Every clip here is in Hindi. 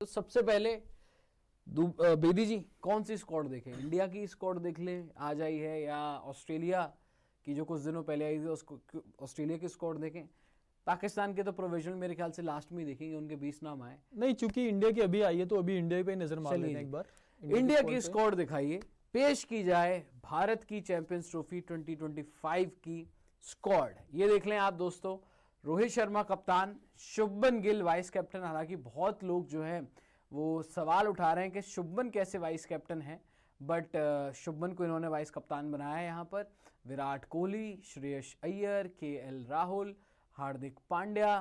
तो सबसे पहले बेदी जी कौन सी स्क्वाड देखें? इंडिया की स्क्वाड देख लें आ जाई है, या ऑस्ट्रेलिया की जो कुछ दिनों पहले आई थी उसको, ऑस्ट्रेलिया की स्क्वाड देखें? पाकिस्तान के तो प्रोविजनल मेरे ख्याल से लास्ट में ही देखेंगे, उनके 20 नाम आए नहीं, चूंकि इंडिया की अभी आई है तो अभी इंडिया पे नजर मार लेते हैं एक बार। इंडिया की स्क्वाड दिखाइए, पेश की जाए भारत की चैंपियंस ट्रॉफी 2025 की स्क्वाड। ये देख लें आप दोस्तों, रोहित शर्मा कप्तान, शुभमन गिल वाइस कैप्टन। हालांकि बहुत लोग जो है वो सवाल उठा रहे हैं कि शुभमन कैसे वाइस कैप्टन है, बट शुभमन को इन्होंने वाइस कप्तान बनाया है यहाँ पर। विराट कोहली, श्रेयस अय्यर, केएल राहुल, हार्दिक पांड्या,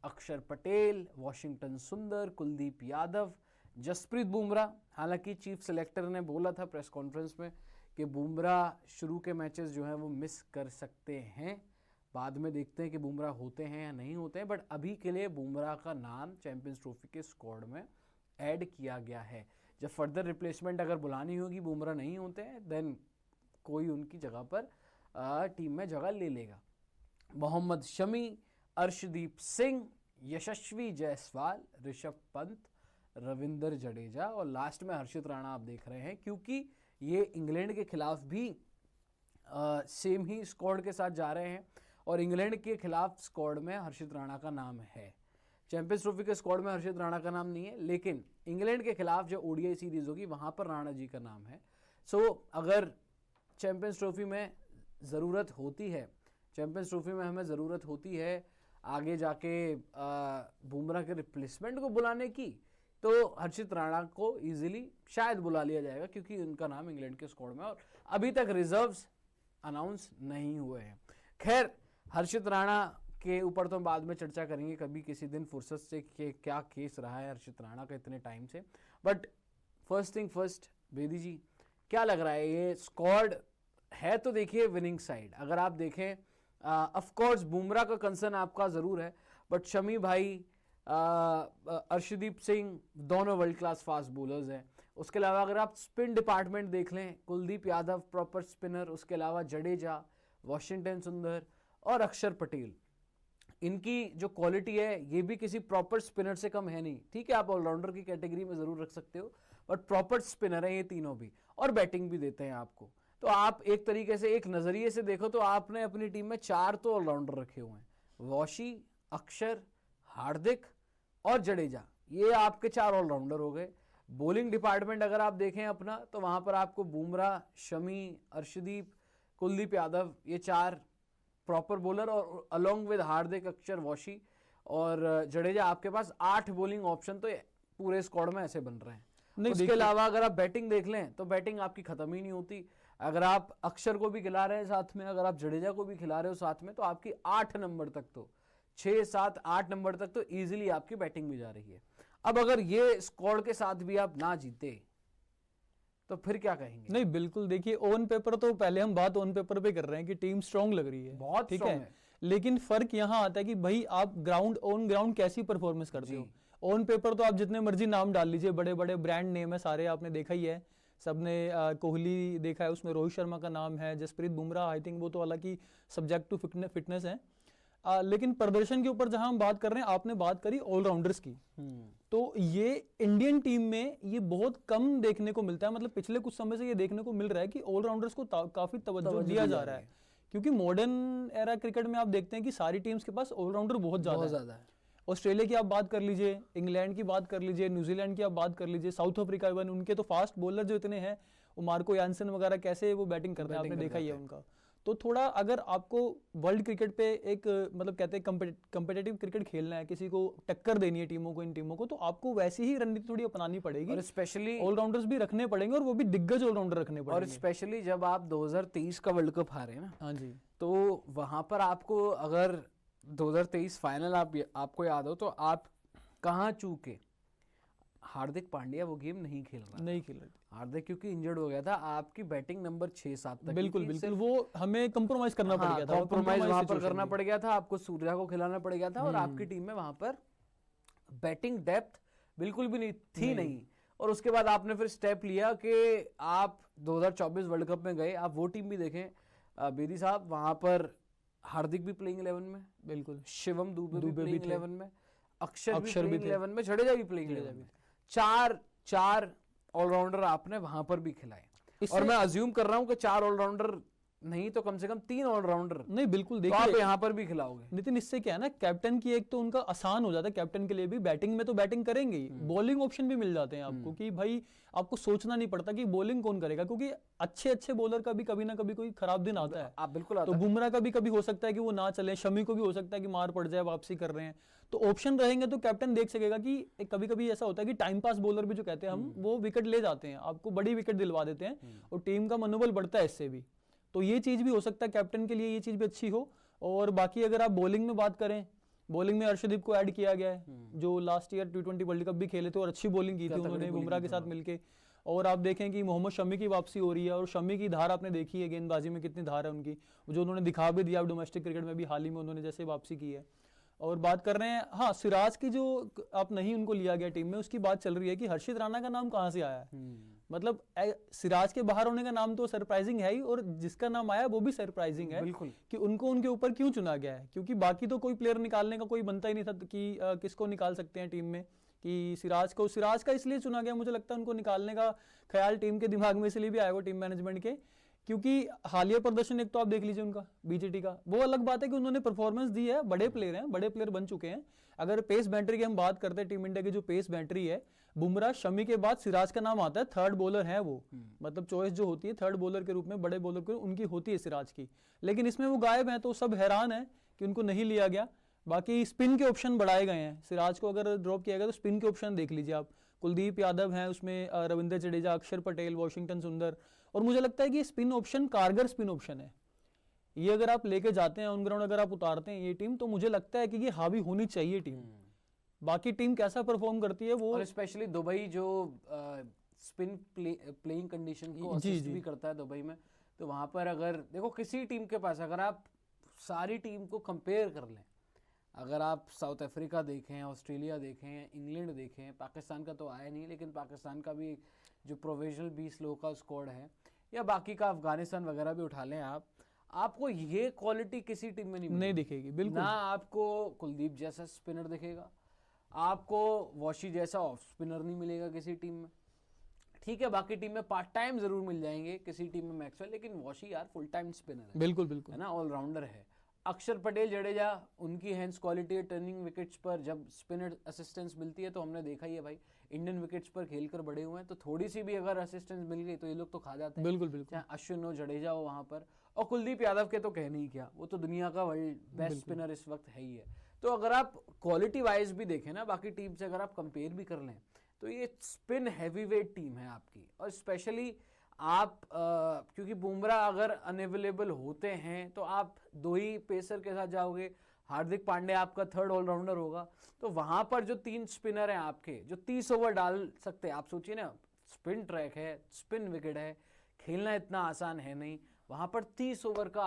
अक्षर पटेल, वॉशिंगटन सुंदर, कुलदीप यादव, जसप्रीत बुमराह। हालांकि चीफ सिलेक्टर ने बोला था प्रेस कॉन्फ्रेंस में कि बुमराह शुरू के मैचेस जो हैं वो मिस कर सकते हैं, बाद में देखते हैं कि बुमराह होते हैं या नहीं होते हैं, बट अभी के लिए बुमराह का नाम चैंपियंस ट्रॉफी के स्क्वाड में ऐड किया गया है। जब फर्दर रिप्लेसमेंट अगर बुलानी होगी, बुमराह नहीं होते हैं, देन कोई उनकी जगह पर टीम में जगह ले लेगा। मोहम्मद शमी, अर्शदीप सिंह, यशस्वी जायसवाल, ऋषभ पंत, रविंद्र जडेजा और लास्ट में हर्षित राणा आप देख रहे हैं, क्योंकि ये इंग्लैंड के खिलाफ भी सेम ही स्क्वाड के साथ जा रहे हैं और इंग्लैंड के खिलाफ स्क्वाड में हर्षित राणा का नाम है। चैंपियंस ट्रॉफी के स्क्वाड में हर्षित राणा का नाम नहीं है, लेकिन इंग्लैंड के खिलाफ जो ओडीआई सीरीज होगी वहां पर राणा जी का नाम है। सो अगर चैंपियंस ट्रॉफी में ज़रूरत होती है, चैंपियंस ट्रॉफी में हमें ज़रूरत होती है आगे जाके बुमराह के रिप्लेसमेंट को बुलाने की, तो हर्षित राणा को इजीली शायद बुला लिया जाएगा, क्योंकि उनका नाम इंग्लैंड के स्क्वाड में और अभी तक रिजर्व्स अनाउंस नहीं हुए हैं। खैर, हर्षित राणा के ऊपर तो हम बाद में चर्चा करेंगे कभी किसी दिन फुर्सत से कि क्या केस रहा है हर्षित राणा का इतने टाइम से। But first thing first, Bedi ji क्या लग रहा है, ये स्क्वाड है तो देखिए विनिंग साइड। अगर आप देखें, ऑफ कोर्स बुमराह का कंसर्न आपका जरूर है, बट शमी भाई, अर्शदीप सिंह, दोनों वर्ल्ड क्लास फास्ट बॉलर्स हैं। उसके अलावा अगर आप स्पिन डिपार्टमेंट देख लें, कुलदीप यादव प्रॉपर स्पिनर, उसके अलावा जडेजा, वॉशिंगटन सुंदर और अक्षर पटेल, इनकी जो क्वालिटी है ये भी किसी प्रॉपर स्पिनर से कम है नहीं। ठीक है, आप ऑलराउंडर की कैटेगरी में जरूर रख सकते हो, बट प्रॉपर स्पिनर है ये तीनों भी, और बैटिंग भी देते हैं आपको। तो आप एक तरीके से, एक नजरिए से देखो तो आपने अपनी टीम में 4 तो ऑलराउंडर रखे हुए हैं, वॉशी, अक्षर, हार्दिक और जडेजा, ये आपके 4 ऑलराउंडर हो गए। बॉलिंग डिपार्टमेंट अगर आप देखें अपना, तो वहां पर आपको बुमराह, शमी, अर्शदीप, कुलदीप यादव, ये 4 प्रॉपर बॉलर, और अलोंग विद हार्दिक, अक्षर, वॉशी और जडेजा आपके पास 8 बॉलिंग ऑप्शन तो पूरे स्क्वाड में ऐसे बन रहे हैं। उसके अलावा अगर आप बैटिंग देख लें तो बैटिंग आपकी खत्म ही नहीं होती। अगर आप अक्षर को भी खिला रहे हैं साथ में, अगर आप जडेजा को भी खिला रहे हो साथ में, तो आपकी 8 नंबर तक तो 6, 7, 8 नंबर तक तो इजीली आपकी बैटिंग भी जा रही है। अब अगर ये स्क्वाड के साथ भी आप ना जीते तो फिर क्या कहेंगे? नहीं, बिल्कुल, देखिए ऑन पेपर तो पहले हम बात ऑन पेपर पे कर रहे हैं कि टीम स्ट्रांग लग रही है, बहुत ठीक है, लेकिन फर्क यहां आता है कि भाई आप ग्राउंड, ऑन ग्राउंड कैसी परफॉर्मेंस करते हो। ऑन पेपर तो आप जितने मर्जी नाम डाल लीजिए, बड़े बड़े ब्रांड नेम है सारे, आपने देखा ही है, सबने कोहली देखा है, उसमें रोहित शर्मा का नाम है, जसप्रीत बुमराह, आई थिंक वो तो हालांकि सब्जेक्ट टू फिटनेस है। लेकिन प्रदर्शन के ऊपर जहां हम बात कर रहे हैं, आपने बात करी ऑलराउंडर्स की, तो ये इंडियन टीम में ये बहुत कम देखने को मिलता है। मतलब पिछले कुछ समय से ये देखने को मिल रहा है कि ऑलराउंडर्स को काफी तवज्जो दिया जा रहा है, क्योंकि मॉडर्न एरा क्रिकेट में आप देखते हैं कि सारी टीम्स के पास ऑलराउंडर बहुत ज्यादा है। ऑस्ट्रेलिया की आप बात कर लीजिए, इंग्लैंड की बात कर लीजिए, न्यूजीलैंड की आप बात कर लीजिए, साउथ अफ्रीका, इवन उनके तो फास्ट बॉलर जो इतने हैं, मार्को यानसन वगैरह, कैसे वो बैटिंग करते हैं, आपने देखा ही है उनका। तो थोड़ा अगर आपको वर्ल्ड क्रिकेट पे एक, मतलब कहते हैं कंपेटिटिव क्रिकेट खेलना है, किसी को टक्कर देनी है टीमों को, इन टीमों को, तो आपको वैसी ही रणनीति थोड़ी अपनानी पड़ेगी, और स्पेशली ऑलराउंडर्स भी रखने पड़ेंगे, और वो भी दिग्गज ऑलराउंडर रखने पड़ेंगे। और स्पेशली जब आप 2023 का वर्ल्ड कप हारे ना, हाँ जी, तो वहां पर आपको, अगर 2023 फाइनल आपको याद हो, तो आप कहाँ चूके? हार्दिक पांड्या वो गेम नहीं खेल रहा, हार्दिक क्योंकि इंजर्ड हो गया था। आपकी बैटिंग नंबर 6-7 तक, बिल्कुल, वो हमें कंप्रोमाइज करना पड़ गया था, कंप्रोमाइज वहां पर करना पड़ गया था, आपको सूर्या को खिलाना पड़ गया था, और आपकी टीम में वहां पर बैटिंग डेप्थ बिल्कुल भी नहीं थी नहीं। और उसके बाद आपने फिर स्टेप लिया कि आप 2024 वर्ल्ड कप में गए। आप वो टीम भी देखें बेदी साहब, वहां पर हार्दिक भी प्लेइंग 11 में, बिल्कुल, शिवम दुबे भी प्लेइंग 11 में, अक्षर भी प्लेइंग 11 में, जडेजा भी प्लेइंग 11 में। चार ऑलराउंडर आपने वहां पर भी खिलाए और मैं अज्यूम कर रहा हूं कि 4 ऑलराउंडर नहीं तो कम से कम 3 ऑलराउंडर नहीं बिल्कुल तो आप देखिए यहाँ पर भी खिलाओगे। नितिन, इससे क्या है ना, कैप्टन की एक तो उनका आसान हो जाता है, कैप्टन के लिए भी बैटिंग में तो बैटिंग करेंगे ही, बॉलिंग ऑप्शन भी मिल जाते हैं आपको कि भाई आपको सोचना नहीं पड़ता कि बॉलिंग कौन करेगा, क्योंकि अच्छे बॉलर का भी कभी ना कभी कोई खराब दिन आता है। आप बिल्कुल तो बुमराह का भी कभी हो सकता है कि वो ना चले, शमी को भी हो सकता है कि मार पड़ जाए, वापसी कर रहे हैं, तो ऑप्शन रहेंगे तो कैप्टन देख सकेगा कि कभी कभी ऐसा होता है कि टाइम पास बॉलर भी जो कहते हैं हम, वो विकेट ले जाते हैं, आपको बड़ी विकेट दिलवा देते हैं और टीम का मनोबल बढ़ता है इससे भी। तो ये चीज भी हो सकता है कैप्टन के लिए, ये चीज भी अच्छी हो। और बाकी अगर आप बॉलिंग में बात करें, बॉलिंग में अर्शदीप को ऐड किया गया है, जो last year T20 world cup भी खेले थे और अच्छी बॉलिंग की थी उन्होंने बुमराह के साथ मिलके। और आप देखें कि मोहम्मद शमी की वापसी हो रही है और शमी की धार आपने देखी है, गेंदबाजी में कितनी धार है उनकी, जो उन्होंने दिखा भी दिया डोमेस्टिक क्रिकेट में भी हाल ही में उन्होंने जैसे वापसी की है। और बात कर रहे हैं, हाँ सिराज की जो आप नहीं उनको लिया गया टीम में, उसकी बात चल रही है कि हर्षित राणा का नाम कहाँ से आया है। मतलब सिराज के बाहर होने का नाम तो सरप्राइजिंग है ही, और जिसका नाम आया वो भी सरप्राइजिंग है कि उनको उनके ऊपर क्यों चुना गया है, क्योंकि बाकी तो कोई प्लेयर निकालने का कोई बनता ही नहीं था कि किसको निकाल सकते हैं टीम में, कि सिराज का इसलिए चुना गया, मुझे लगता है उनको निकालने का ख्याल टीम के दिमाग में इसलिए भी आएगा टीम मैनेजमेंट के, क्योंकि हालिया प्रदर्शन एक तो आप देख लीजिए उनका बीजेटी का, वो अलग बात है कि उन्होंने परफॉर्मेंस दी है, बड़े प्लेयर हैं, बड़े प्लेयर बन चुके हैं। अगर पेस बैटरी की हम बात करते हैं, टीम इंडिया की जो पेस बैटरी है, बुमराह शमी के बाद सिराज का नाम आता है, थर्ड बॉलर है वो, मतलब चॉइस जो होती है थर्ड बॉलर के रूप में, बड़े बॉलर के उनकी होती है सिराज की, लेकिन इसमें वो गायब है, तो सब हैरान है कि उनको नहीं लिया गया। बाकी स्पिन के ऑप्शन बढ़ाए गए हैं, सिराज को अगर ड्रॉप किया गया तो स्पिन के ऑप्शन देख लीजिए आप, कुलदीप यादव हैं उसमें, रविंद्र जडेजा, अक्षर पटेल, वॉशिंगटन सुंदर, और मुझे लगता है कि स्पिन ऑप्शन कारगर स्पिन ऑप्शन है, ये अगर आप लेके जाते हैं ऑन ग्राउंड, अगर आप उतारते हैं ये टीम, तो मुझे लगता है कि ये हावी होनी चाहिए टीम। बाकी टीम कैसा परफॉर्म करती है वो, और स्पेशली दुबई जो स्पिन प्लेइंग कंडीशन को असिस्ट भी करता है दुबई में, तो वहां पर अगर देखो किसी टीम के पास, अगर आप सारी टीम को कंपेयर कर लें, अगर आप साउथ अफ्रीका देखें, ऑस्ट्रेलिया देखें, इंग्लैंड देखें, पाकिस्तान का तो आया नहीं, लेकिन पाकिस्तान का भी जो प्रोविजनल 20 लोगों का स्क्वाड है, या बाकी का अफगानिस्तान वगैरह भी उठा लें आप, आपको ये क्वालिटी किसी टीम में नहीं दिखेगी बिल्कुल। ना आपको कुलदीप जैसा स्पिनर दिखेगा, आपको वॉशी जैसा ऑफ स्पिनर नहीं मिलेगा किसी टीम में। ठीक है, बाकी टीम में पार्ट टाइम जरूर मिल जाएंगे, किसी टीम में मैक्सवेल, लेकिन वॉशी यार फुल टाइम स्पिनर है, बिल्कुल बिल्कुल है ना, ऑलराउंडर है। अक्षर पटेल, जडेजा, उनकी हैंड्स क्वालिटी है, टर्निंग विकेट्स पर जब स्पिनर असिस्टेंस मिलती है तो हमने देखा ही है भाई, इंडियन विकेट्स पर खेलकर बड़े हुए हैं, तो थोड़ी सी भी अगर असिस्टेंस मिल गई तो ये लोग तो खा जाते हैं, बिल्कुल बिल्कुल, चाहे अश्विन हो, जडेजा हो वहां पर। और कुलदीप यादव के तो कहने ही क्या, वो तो दुनिया का वर्ल्ड बेस्ट स्पिनर इस वक्त है ही है। तो अगर आप क्वालिटी वाइज भी देखें ना, बाकी टीम से अगर आप कंपेयर भी कर लें, तो ये स्पिन हैवीवेट टीम है आपकी। और स्पेशली आप क्योंकि बुमराह अगर अनअवेलेबल होते हैं तो आप 2 ही पेसर के साथ जाओगे, हार्दिक पांडे आपका थर्ड ऑलराउंडर होगा, तो वहां पर जो 3 स्पिनर हैं आपके, जो 30 ओवर डाल सकते हैं, आप सोचिए ना, स्पिन ट्रैक है, स्पिन विकेट है, खेलना इतना आसान है नहीं, वहां पर 30 ओवर का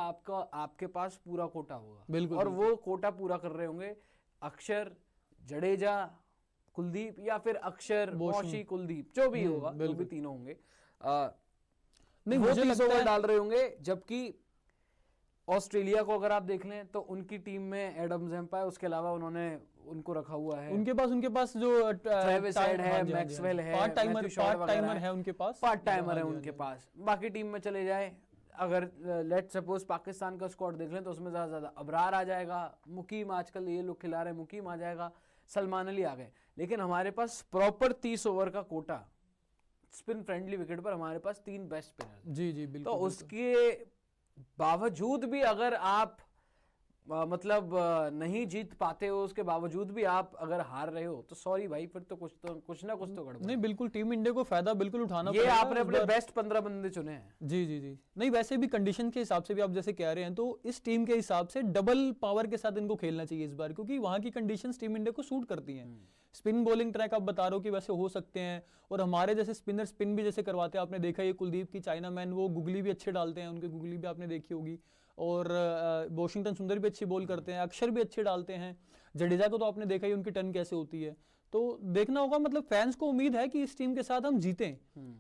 आपके पास पूरा कोटा होगा, और वो कोटा पूरा कर रहे होंगे अक्षर, जडेजा, कुलदीप, या फिर अक्षर, वॉशी, कुलदीप, जो भी होगा, जो भी तीनों होंगे, नहीं वो 30 ओवर डाल रहे होंगे। जबकि ऑस्ट्रेलिया को अगर आप देख लें तो उनकी टीम में एडम जैम्पा है, उसके अलावा उन्होंने उनको रखा हुआ है, उनके पास जो ट्रेविस हेड है, मैक्सवेल है, पार्ट टाइमर है उनके पास, बाकी टीम में चले जाए, अगर लेट सपोज पाकिस्तान का स्क्वाड देख लें तो उसमें ज्यादा अबरार आ जाएगा, मुकीम आजकल ये लोग खिला रहे हैं, मुकीम आ जाएगा, सलमान अली आ गए, लेकिन हमारे पास प्रॉपर 30 ओवर का कोटा स्पिन फ्रेंडली विकेट पर हमारे पास 3 बेस्ट स्पिनर। जी जी बिल्कुल। तो उसके बावजूद भी अगर आप मतलब नहीं जीत पाते हो, उसके बावजूद भी आप अगर हार रहे हो, तो सॉरी भाई, फिर तो कुछ ना कुछ तो गड़बड़। नहीं बिल्कुल, टीम इंडिया को फायदा बिल्कुल उठाना ये आपने अपने बेस्ट 15 बंदे चुने हैं। जी जी जी, नहीं वैसे भी कंडीशन के हिसाब से भी आप जैसे कह रहे हैं, तो इस टीम के हिसाब से डबल पावर के साथ इनको खेलना चाहिए इस बार, क्योंकि वहां की कंडीशंस टीम इंडिया को सूट करती हैं। स्पिन बॉलिंग ट्रैक आप बता रहे हो कि वैसे हो सकते हैं, और हमारे जैसे स्पिनर स्पिन भी जैसे करवाते हैं, आपने देखा ये कुलदीप की चाइना मैन, वो गुगली भी अच्छे डालते हैं, उनके गुगली भी आपने देखी होगी, और वॉशिंगटन सुंदर भी अच्छी बॉल करते हैं, अक्षर भी अच्छे डालते हैं, जडेजा को तो आपने देखा ही उनकी टर्न कैसे होती है। तो देखना होगा, मतलब फैंस को उम्मीद है कि इस टीम के साथ हम जीतें।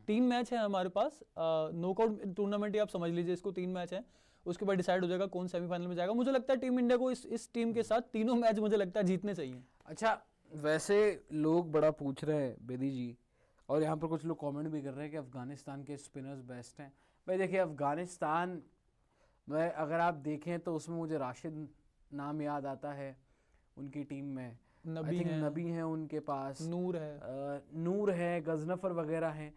3 मैच है हमारे पास, नॉकआउट टूर्नामेंट ही आप समझ लीजिए इसको, 3 मैच है, उसके बाद डिसाइड हो जाएगा कौन सेमीफाइनल में जाएगा। मुझे लगता है टीम इंडिया को इस टीम के साथ तीनों मैच मुझे लगता है जीतने चाहिए। अच्छा, वैसे लोग बड़ा पूछ रहे हैं बेदी जी, और यहाँ पर कुछ लोग कमेंट भी कर रहे हैं कि अफगानिस्तान के स्पिनर्स बेस्ट हैं। भाई देखिए, अफगानिस्तान में अगर आप देखें तो उसमें मुझे राशिद नाम याद आता है उनकी टीम में। नबी आई थिंक हैं, नबी हैं उनके पास, नूर है। नूर है, गजनफर वगैरह हैं।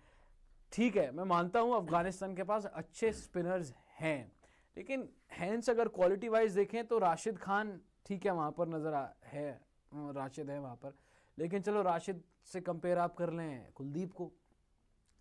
ठीक है, मैं मानता हूँ अफगानिस्तान के पास अच्छे स्पिनर्स हैं, लेकिन हैंस अगर क्वालिटी वाइज देखें तो राशिद खान ठीक है, वहाँ पर है, राशिद है वहाँ पर, लेकिन चलो राशिद से कंपेयर आप कर लें कुलदीप को,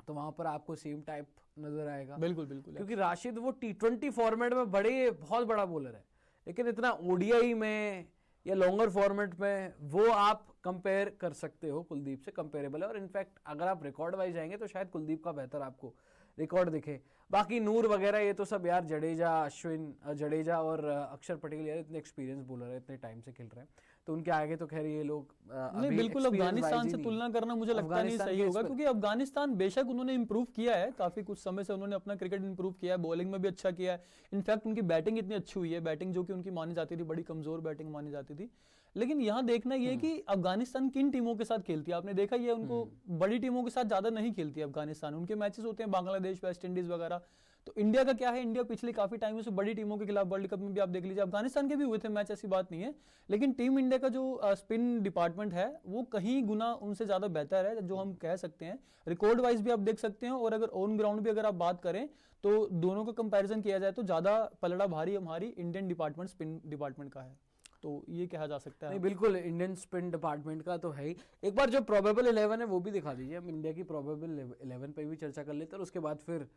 तो वहाँ पर आपको सेम टाइप नजर आएगा। बिल्कुल बिल्कुल। क्योंकि राशिद वो T20 फॉर्मेट में बहुत बड़ा बॉलर है, लेकिन इतना ODI में या लॉन्गर फॉर्मेट में वो आप कंपेयर कर सकते हो, कुलदीप से कंपेरेबल है। और इनफैक्ट अगर आप रिकॉर्ड वाइज जाएंगे तो शायद कुलदीप का बेहतर आपको रिकॉर्ड दिखे। बाकी नूर वगैरह ये तो सब यार जडेजा और अक्षर पटेल यार इतने एक्सपीरियंस बॉलर है, इतने टाइम से खेल रहे हैं, तो उनके आगे तो खैर ये लोग नहीं, बिल्कुल अफगानिस्तान से तुलना करना मुझे लगता नहीं सही होगा, क्योंकि अफगानिस्तान बेशक उन्होंने इंप्रूव किया है, काफी कुछ समय से उन्होंने अपना क्रिकेट इंप्रूव किया है, बॉलिंग में भी अच्छा किया है। इनफैक्ट उनकी बैटिंग इतनी अच्छी हुई है, बैटिंग जो कि उनकी मानी जाती थी बड़ी कमजोर बैटिंग मानी जाती थी। लेकिन यहाँ देखना ये है कि अफगानिस्तान किन टीमों के साथ खेलती है। आपने देखा ही है, उनको बड़ी टीमों के साथ ज्यादा नहीं खेलती है अफगानिस्तान। उनके मैचेस होते हैं बांग्लादेश, वेस्ट इंडीज वगैरह। तो इंडिया का क्या है, इंडिया पिछले काफी टाइमों से बड़ी टीमों के खिलाफ वर्ल्ड कप में भी आप देख लीजिए, अफगानिस्तान के भी हुए थे मैच, ऐसी बात नहीं है, लेकिन टीम इंडिया का जो स्पिन डिपार्टमेंट है वो कहीं गुना उनसे ज्यादा बेहतर है, जो हम कह सकते हैं। रिकॉर्ड वाइज भी आप देख सकते हैं, और अगर ऑन ग्राउंड भी अगर आप बात करें तो दोनों का कंपैरिजन किया जाए तो ज्यादा पलड़ा भारी हमारी इंडियन डिपार्टमेंट, स्पिन डिपार्टमेंट का है, तो ये कहा जा सकता है। नहीं, बिल्कुल इंडियन स्पिन डिपार्टमेंट का तो है ही। एक बार जो प्रोबेबल 11 है वो भी दिखा दीजिए, हम इंडिया की प्रोबेबल 11 पे भी चर्चा कर लेते हैं, और उसके बाद फिर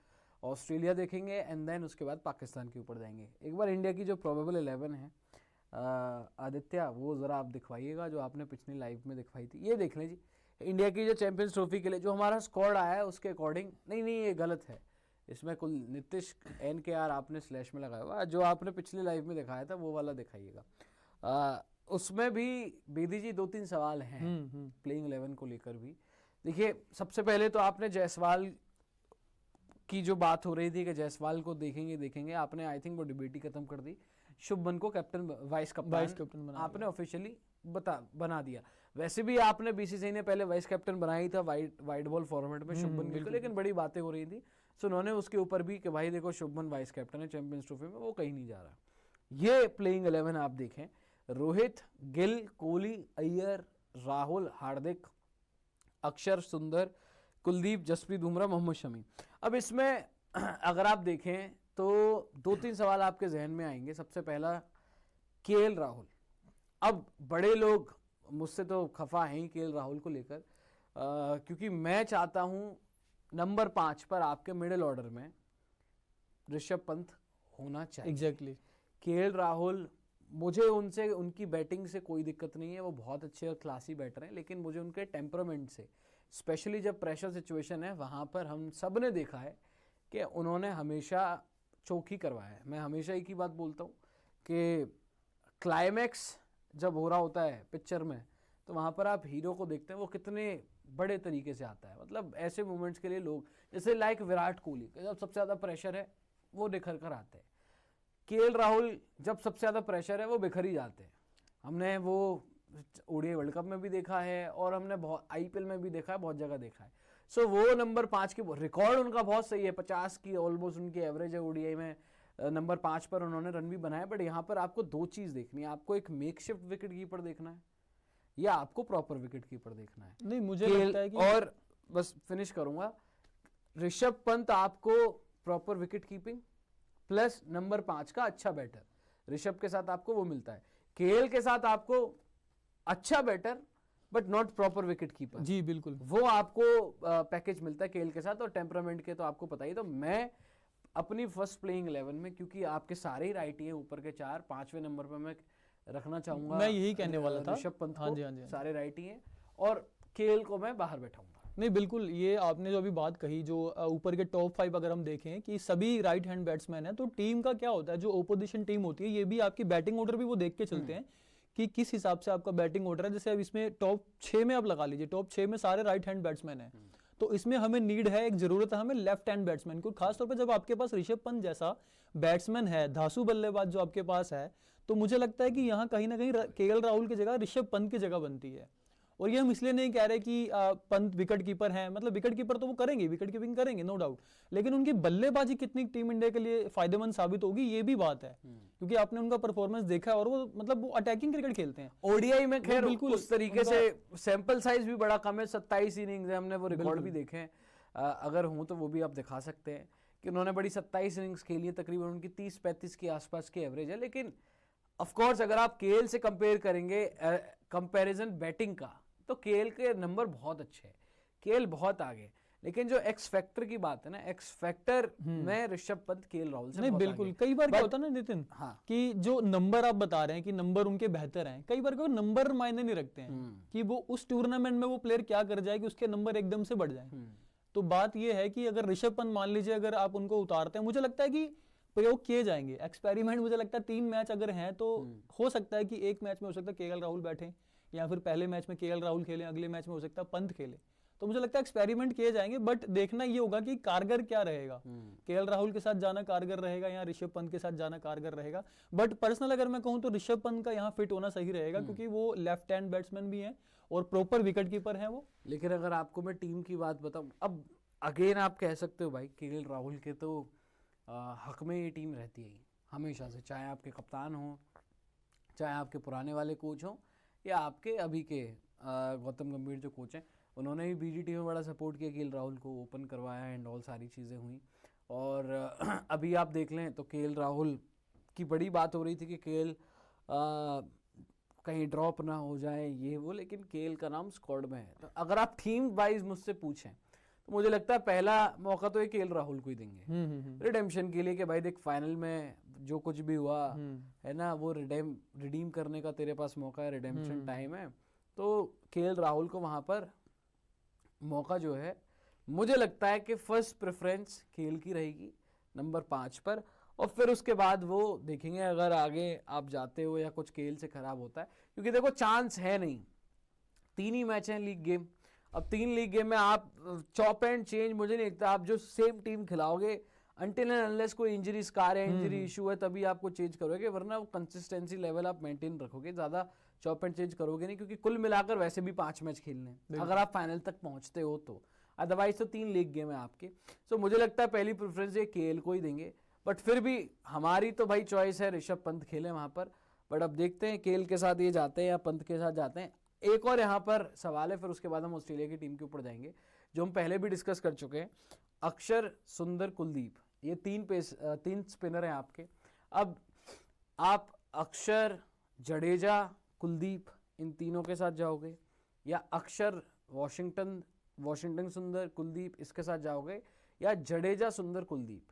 ऑस्ट्रेलिया देखेंगे, एंड देन उसके बाद पाकिस्तान के ऊपर जाएंगे। एक बार इंडिया की जो प्रोबेबल 11 है आदित्य, वो ज़रा आप दिखवाइएगा, जो आपने पिछली लाइव में दिखवाई थी। ये देख लें जी, इंडिया की जो चैंपियंस ट्रॉफी के लिए जो हमारा स्क्वाड आया है उसके अकॉर्डिंग, नहीं ये गलत है, इसमें कुल नीतीश NKR आपने स्लैश में लगाया हुआ, जो आपने पिछली लाइव में दिखाया था वो वाला दिखाइएगा। उसमें भी बेदी जी 2-3 सवाल हैं प्लेइंग 11 को लेकर भी। देखिए, सबसे पहले तो आपने जायसवाल की जो बात हो रही थी कि जायसवाल को देखेंगे, आपने आई थिंक वो डिबेट ही खत्म कर दी। शुभमन को कैप्टन, वाइस कैप्टन आपने ऑफिशियली बना दिया। वैसे भी आपने BCCI ने पहले वाइस कैप्टन बनाया ही था वाइड बॉल फॉर्मेट में शुभमन गिल को, लेकिन बड़ी बातें हो रही थी, सो उन्होंने उसके ऊपर भी कि भाई देखो शुभमन वाइस कैप्टन है चैंपियंस ट्रॉफी में, वो कहीं नहीं जा रहा। ये प्लेइंग 11 आप देखें, रोहित, गिल, कोहली, अय्यर, राहुल, हार्दिक, अक्षर, सुंदर, कुलदीप, जसप्रीत बुमराह, मोहम्मद शमी। अब इसमें अगर आप देखें तो 2-3 सवाल आपके जहन में आएंगे। सबसे पहला, KL राहुल। अब बड़े लोग मुझसे तो खफा हैं KL राहुल को लेकर, क्योंकि मैं चाहता हूं नंबर 5 पर आपके मिडिल ऑर्डर में ऋषभ पंत होना चाहिए। एग्जैक्टली। KL राहुल, मुझे उनसे, उनकी बैटिंग से कोई दिक्कत नहीं है, वो बहुत अच्छे और क्लासी बैटर हैं, लेकिन मुझे उनके टेम्परामेंट से, स्पेशली जब प्रेशर सिचुएशन है वहाँ पर हम सब ने देखा है कि उन्होंने हमेशा चौकी करवाया है। मैं हमेशा एक ही बात बोलता हूँ कि क्लाइमैक्स जब हो रहा होता है पिक्चर में, तो वहाँ पर आप हीरो को देखते हैं वो कितने बड़े तरीके से आता है। मतलब ऐसे मोमेंट्स के लिए लोग, जैसे लाइक विराट कोहली, जब सबसे ज़्यादा प्रेशर है वो निखर कर आते हैं। KL राहुल जब सबसे ज़्यादा प्रेशर है वो बिखर ही जाते हैं। हमने वो ODI वर्ल्ड कप में भी देखा है, और हमने बहुत IPL में भी देखा है, बहुत जगह देखा है। सो वो नंबर 5 की रिकॉर्ड उनका बहुत सही है, 50 की ऑलमोस्ट उनकी एवरेज है ODI में, नंबर 5 पर उन्होंने रन भी बनाया। बट यहाँ पर आपको 2 चीज़ देखनी है, आपको एक मेकशिफ्ट विकेट कीपर देखना है, या आपको प्रॉपर विकेट कीपर देखना है। नहीं, मुझे लगता है कि, और बस फिनिश करूंगा, ऋषभ पंत आपको proper wicket keeping plus number 5 का अच्छा बैटर, ऋषभ के साथ आपको वो मिलता है। KL के साथ आपको अच्छा batter but not proper wicket keeper, जी बिल्कुल, वो आपको पैकेज मिलता है KL के साथ। और टेम्परामेंट के तो आपको पता ही, तो मैं अपनी फर्स्ट प्लेइंग 11 में, क्योंकि आपके सारे ही राइटी हैं ऊपर के 4, 5वें नंबर पर मैं रखना चाहूंगा, मैं यही कहने वाला था, ऋषभ पंत हाँ को, जी, हाँ जी। सारे राइटी हैं, और KL को मैं बाहर बैठाऊंगा। नहीं बिल्कुल, ये आपने जो अभी बात कही, जो ऊपर के टॉप 5 अगर हम देखें कि सभी राइट हैंड बैट्समैन हैं, तो टीम का क्या होता है, जो ओपोजिशन टीम होती है, ये भी आपकी बैटिंग ऑर्डर भी वो देख के चलते हैं कि किस हिसाब से आपका बैटिंग ऑर्डर है। जैसे अब इसमें टॉप 6 में आप लगा लीजिए, टॉप 6 में सारे राइट हैंड बैट्समैन हैं, तो इसमें हमें नीड है, एक जरूरत है हमें लेफ्ट हैंड बैट्समैन को, खासतौर पर जब आपके पास ऋषभ पंत जैसा बैट्समैन है, धांसू बल्लेबाज जो आपके पास है, तो मुझे लगता है कि यहाँ कहीं ना कहीं KL राहुल की जगह ऋषभ पंत की जगह बनती है। और ये हम इसलिए नहीं कह रहे कि पंत विकेट कीपर हैं, मतलब विकेट कीपर तो वो करेंगे, विकेट कीपिंग करेंगे नो डाउट, लेकिन उनकी बल्लेबाजी कितनी टीम इंडिया के लिए फायदेमंद साबित होगी ये भी बात है, क्योंकि आपने उनका परफॉर्मेंस देखा है और वो मतलब वो अटैकिंग क्रिकेट खेलते हैं। ओडीआई में खैर बिल्कुल उस तरीके से सैंपल साइज भी बड़ा कम है, 27 इनिंग्स है, हमने वो रिकॉर्ड भी देखे हैं। अगर हूं तो वो भी आप दिखा सकते हैं कि उन्होंने बड़ी 27 इनिंग्स खेली है, तकरीबन उनकी 30-35 के आसपास की एवरेज है। लेकिन ऑफ कोर्स अगर आप केएल से कंपेयर करेंगे, कंपैरिजन बैटिंग का, तो केएल के नंबर बहुत अच्छे हैं, केएल बहुत आगे। लेकिन जो एक्स फैक्टर की बात है ना, एक्स फैक्टर में ऋषभ पंत केएल राहुल से नहीं बहुत बिल्कुल आगे। कई बार क्या होता है ना नितिन, हाँ। कि जो नंबर आप बता रहे हैं कि नंबर उनके बेहतर हैं, कई बार नंबर मायने नहीं रखते हैं कि वो उस टूर्नामेंट में वो प्लेयर क्या कर जाए कि उसके नंबर एकदम से बढ़ जाए। तो बात ये है कि अगर ऋषभ पंत मान लीजिए अगर आप उनको उतारते हैं, मुझे लगता है कि प्रयोग किए जाएंगे, एक्सपेरिमेंट मुझे लगता है 3 मैच अगर हैं तो हो सकता है कि एक मैच में हो सकता है केएल राहुल बैठे, या फिर पहले मैच में केएल राहुल खेले, अगले मैच में हो सकता है पंत खेले। तो मुझे लगता है एक्सपेरिमेंट किए जाएंगे, बट देखना ये होगा कि कारगर क्या रहेगा, केएल राहुल के साथ जाना कारगर रहेगा या ऋषभ पंत के साथ जाना कारगर रहेगा। बट पर्सनल अगर मैं कहूं तो ऋषभ पंत का यहाँ फिट होना सही रहेगा, क्योंकि वो लेफ्ट हैंड बैट्समैन भी हैं और प्रॉपर विकेट कीपर हैं वो। लेकिन अगर आपको मैं टीम की बात बताऊं, अब अगेन आप कह सकते हो भाई केएल राहुल के तो हक में ये टीम रहती है हमेशा से, चाहे आपके कप्तान हो, चाहे आपके पुराने वाले कोच हो, या आपके अभी के गौतम गंभीर जो कोच हैं, उन्होंने भी बीजीटी में बड़ा सपोर्ट किया, केएल राहुल को ओपन करवाया एंड ऑल सारी चीज़ें हुई। और अभी आप देख लें तो केएल राहुल की बड़ी बात हो रही थी कि केएल कहीं ड्रॉप ना हो जाए ये वो, लेकिन केएल का नाम स्क्वाड में है। तो अगर आप टीम वाइज मुझसे पूछें तो मुझे लगता है पहला मौका तो ये केएल राहुल को ही देंगे रिडेम्पशन के लिए, कि भाई देख फाइनल में जो कुछ भी हुआ है ना, वो रिडीम करने का तेरे पास मौका है, रिडेम्पशन टाइम है। तो केएल राहुल को वहां पर मौका जो है, मुझे लगता है कि फर्स्ट प्रेफरेंस केएल की रहेगी नंबर 5 पर, और फिर उसके बाद वो देखेंगे अगर आगे आप जाते हो या कुछ केएल से खराब होता है, क्योंकि देखो चांस है नहीं, 3 ही मैच हैं लीग गेम। अब 3 लीग गेम में आप चॉप एंड चेंज, मुझे नहीं लगता आप जो सेम टीम खिलाओगे अनटिल एंड अनलेस कोई इंजरी स्कार है, इंजरी इशू है, तभी आपको चेंज करोगे, वरना वो कंसिस्टेंसी लेवल आप मेंटेन रखोगे, ज्यादा चॉप एंड चेंज करोगे नहीं, क्योंकि कुल मिलाकर वैसे भी 5 मैच खेलने अगर आप फाइनल तक पहुंचते हो तो, अदरवाइज तो 3 लीग गेम है आपके। सो मुझे लगता है पहली प्रेफरेंस ये केएल को ही देंगे, बट फिर भी हमारी तो भाई चॉइस है ऋषभ पंत खेले वहां पर। बट अब देखते हैं केएल के साथ ये जाते हैं या पंत के साथ जाते हैं। एक और यहाँ पर सवाल है, फिर उसके बाद हम ऑस्ट्रेलिया की टीम के ऊपर जाएंगे, जो हम पहले भी डिस्कस कर चुके हैं। अक्षर, सुंदर, कुलदीप, ये 3 स्पिनर हैं आपके। अब आप अक्षर, जडेजा, कुलदीप, इन तीनों के साथ जाओगे, या अक्षर, वॉशिंगटन सुंदर, कुलदीप इसके साथ जाओगे, या जडेजा, सुंदर, कुलदीप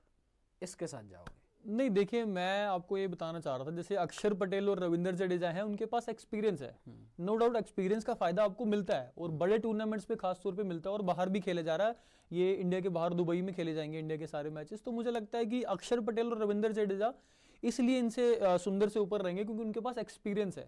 इसके साथ जाओगे? नहीं देखिए, मैं आपको ये बताना चाह रहा था, जैसे अक्षर पटेल और रविंद्र जडेजा हैं, उनके पास एक्सपीरियंस है, नो डाउट एक्सपीरियंस का फायदा आपको मिलता है, और बड़े टूर्नामेंट्स पे खास तौर पे मिलता है, और बाहर भी खेले जा रहा है, ये इंडिया के बाहर दुबई में खेले जाएंगे इंडिया के सारे मैचेस। तो मुझे लगता है कि अक्षर पटेल और रविंद्र जडेजा इसलिए इनसे सुंदर से ऊपर रहेंगे क्योंकि उनके पास एक्सपीरियंस है।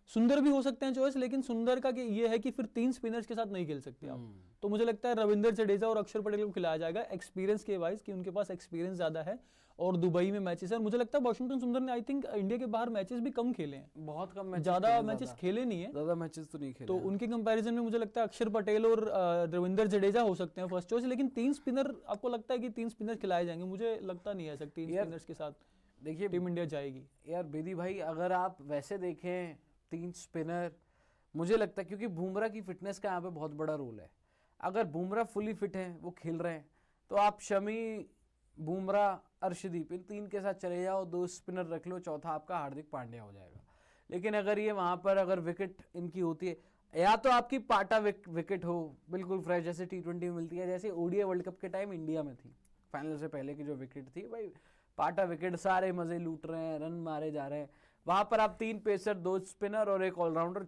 सुंदर भी हो सकते हैं चॉइस, लेकिन सुंदर का ये है कि फिर 3 स्पिनर्स के साथ नहीं खेल सकते आप। तो मुझे लगता है रविंद्र जडेजा और अक्षर पटेल को खिलाया जाएगा एक्सपीरियंस के वाइज, कि उनके पास एक्सपीरियंस ज्यादा है और दुबई में मैचेस है। और मुझे लगता है वॉशिंगटन सुंदर ने आई थिंक इंडिया के बाहर मैचेस भी कम खेले हैं, बहुत कम मैचेस, ज्यादा मैचेस खेले नहीं है, ज्यादा मैचेस तो नहीं खेले। तो उनके कंपैरिजन में मुझे लगता है अक्षर पटेल और रविंद्र जडेजा हो सकते हैं फर्स्ट चॉइस। लेकिन 3 स्पिनर, आपको लगता है कि 3 स्पिनर खिलाए जाएंगे? मुझे लगता नहीं है 3 स्पिनर्स के साथ देखिए टीम इंडिया जाएगी। यार बेदी भाई, अगर आप वैसे देखें 3 स्पिनर, मुझे लगता है क्योंकि बुमराह की फिटनेस का यहाँ पे बहुत बड़ा रोल है। अगर बुमराह फुली फिट हैं, वो खेल रहे हैं, तो आप शमी, बुमराह, अर्शदीप इन 3 के साथ चले जाओ, 2 स्पिनर रख लो, चौथा आपका हार्दिक पांड्या हो जाएगा। लेकिन अगर ये वहां पर अगर विकेट इनकी होती है, या तो आपकी पाटा विकेट हो बिल्कुल फ्रेश, जैसे T20 में मिलती है, जैसे ओडीआई वर्ल्ड कप के टाइम इंडिया में थी, फाइनल से पहले की जो विकेट थी भाई, पाटा विकेट, सारे मजे लूट रहे हैं, रन मारे जा रहे हैं, वहां पर आप 3 पेसर, 2 स्पिनर और एक ऑलराउंडर,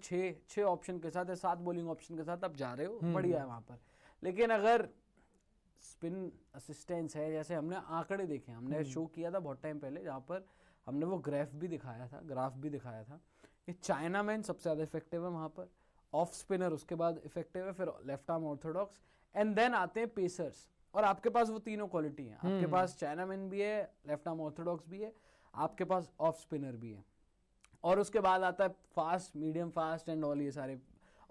6 ऑप्शन के साथ, 7 बॉलिंग ऑप्शन के साथ आप जा रहे हो, बढ़िया है वहां पर। लेकिन अगर स्पिन असिस्टेंस है, जैसे हमने आंकड़े देखे, हमने शो किया था बहुत टाइम पहले, जहाँ पर हमने वो ग्राफ भी दिखाया था कि चाइना मैन सबसे ज़्यादा इफेक्टिव है वहाँ पर, ऑफ स्पिनर उसके बाद इफेक्टिव है, फिर left arm orthodox, and then आते हैं पेसर्स। और आपके पास वो तीनों क्वालिटी है, आपके पास चाइना मैन भी है, लेफ्ट आर्म ऑर्थोडॉक्स भी है, आपके पास ऑफ स्पिनर भी है, और उसके बाद आता है fast, medium fast and all ये सारे।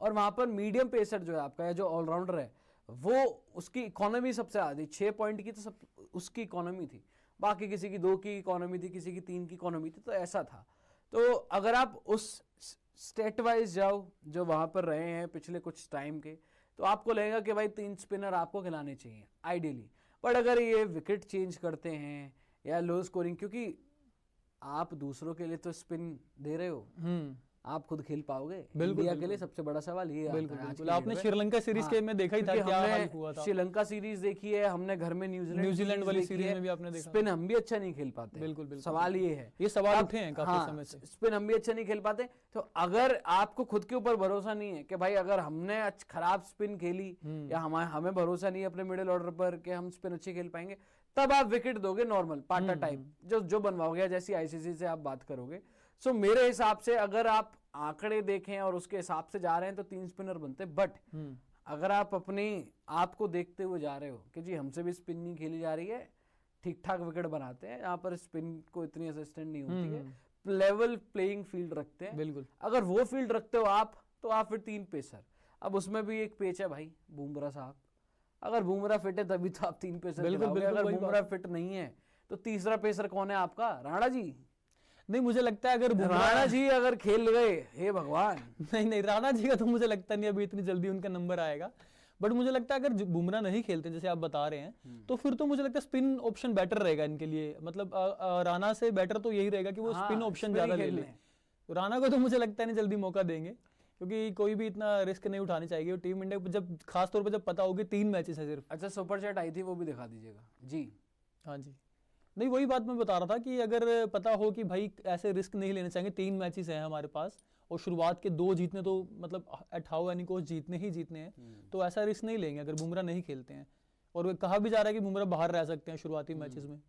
और वहां पर मीडियम पेसर जो है आपका, जो ऑलराउंडर है, वो उसकी इकोनॉमी सबसे आधी 6 पॉइंट की तो सब उसकी इकोनॉमी थी, बाकी किसी की 2 की इकोनॉमी थी, किसी की 3 की इकोनॉमी थी, तो ऐसा था। तो अगर आप उस स्टेट वाइज जाओ जो वहां पर रहे हैं पिछले कुछ टाइम के, तो आपको लगेगा कि भाई 3 स्पिनर आपको खिलाने चाहिए आइडियली। बट अगर ये विकेट चेंज करते हैं या लो स्कोरिंग, क्योंकि आप दूसरों के लिए तो स्पिन दे रहे हो, आप खुद खेल पाओगे? इंडिया के लिए सबसे बड़ा सवाल ये आता है आज के आपने डेट में। श्रीलंका सीरीज के में देखा ही था क्योंकि क्या हाल हमने हुआ था। श्रीलंका सीरीज देखी है, हमने घर में न्यूजीलैंड वाली देखी सीरीज है, में भी आपने देखा। स्पिन हम भी अच्छा नहीं खेल पाते। बिल्कुल सवाल ये है, ये सवाल उठे हैं काफी हाँ, समय से। स्पिन हम भी अच्छा नहीं खेल पाते। तो अगर आपको खुद के ऊपर भरोसा नहीं है कि भाई अगर हमने खराब स्पिन खेली या हमें भरोसा नहीं है अपने मिडिल ऑर्डर पर कि हम स्पिन अच्छे खेल पाएंगे, तब आप विकेट दोगे नॉर्मल पाटा टाइप जो बनवाओगे, जैसी आईसीसी से आप बात करोगे। सो मेरे हिसाब से अगर आप आंकड़े देखें और उसके हिसाब से जा रहे हैं तो 3 स्पिनर बनते। बट अगर आप अपने आप को देखते हुए जा रहे हो कि जी हमसे भी स्पिन नहीं खेली जा रही है, ठीक ठाक विकेट बनाते हैं, यहाँ पर स्पिन को इतनी असिस्टेंट नहीं होती है, लेवल प्लेइंग फील्ड रखते हैं, बिल्कुल अगर वो फील्ड रखते हो आप, तो आप फिर 3 पेसर। अब उसमें भी एक पेच है भाई, बुमराह साहब। अगर बुमराह फिट है तभी तो आप 3 पेसर खिलाओगे, अगर बुमराह फिट नहीं है तो तीसरा पेसर कौन है आपका? राणा जी। नहीं, मुझे लगता है अगर राणा जी अगर खेल गए, हे भगवान। नहीं, राणा जी का तो मुझे लगता नहीं अभी इतनी जल्दी उनका नंबर आएगा। बट मुझे लगता है अगर बुमराह नहीं खेलते जैसे आप बता रहे हैं, तो फिर तो मुझे लगता है स्पिन ऑप्शन बेटर रहेगा इनके लिए। मतलब राणा से बेटर तो यही रहेगा कि वो स्पिन ऑप्शन ज्यादा ले ले। राणा को तो मुझे लगता है नहीं जल्दी मौका देंगे, क्योंकि कोई भी इतना रिस्क नहीं उठानी चाहिए टीम इंडिया को, जब खास तौर पर जब पता होगी 3 मैचेस है सिर्फ। अच्छा, सुपर चैट आई थी, वो भी दिखा दीजिएगा जी। हाँ जी, नहीं वही बात मैं बता रहा था कि अगर पता हो कि भाई ऐसे रिस्क नहीं लेने चाहिए, 3 मैचेस हैं हमारे पास और शुरुआत के 2 जीतने तो मतलब अठाओ यानी को जीतने ही जीतने हैं, तो ऐसा रिस्क नहीं लेंगे अगर बुमराह नहीं खेलते हैं। और कहा भी जा रहा है कि बुमराह बाहर रह सकते हैं शुरुआती मैचेस में।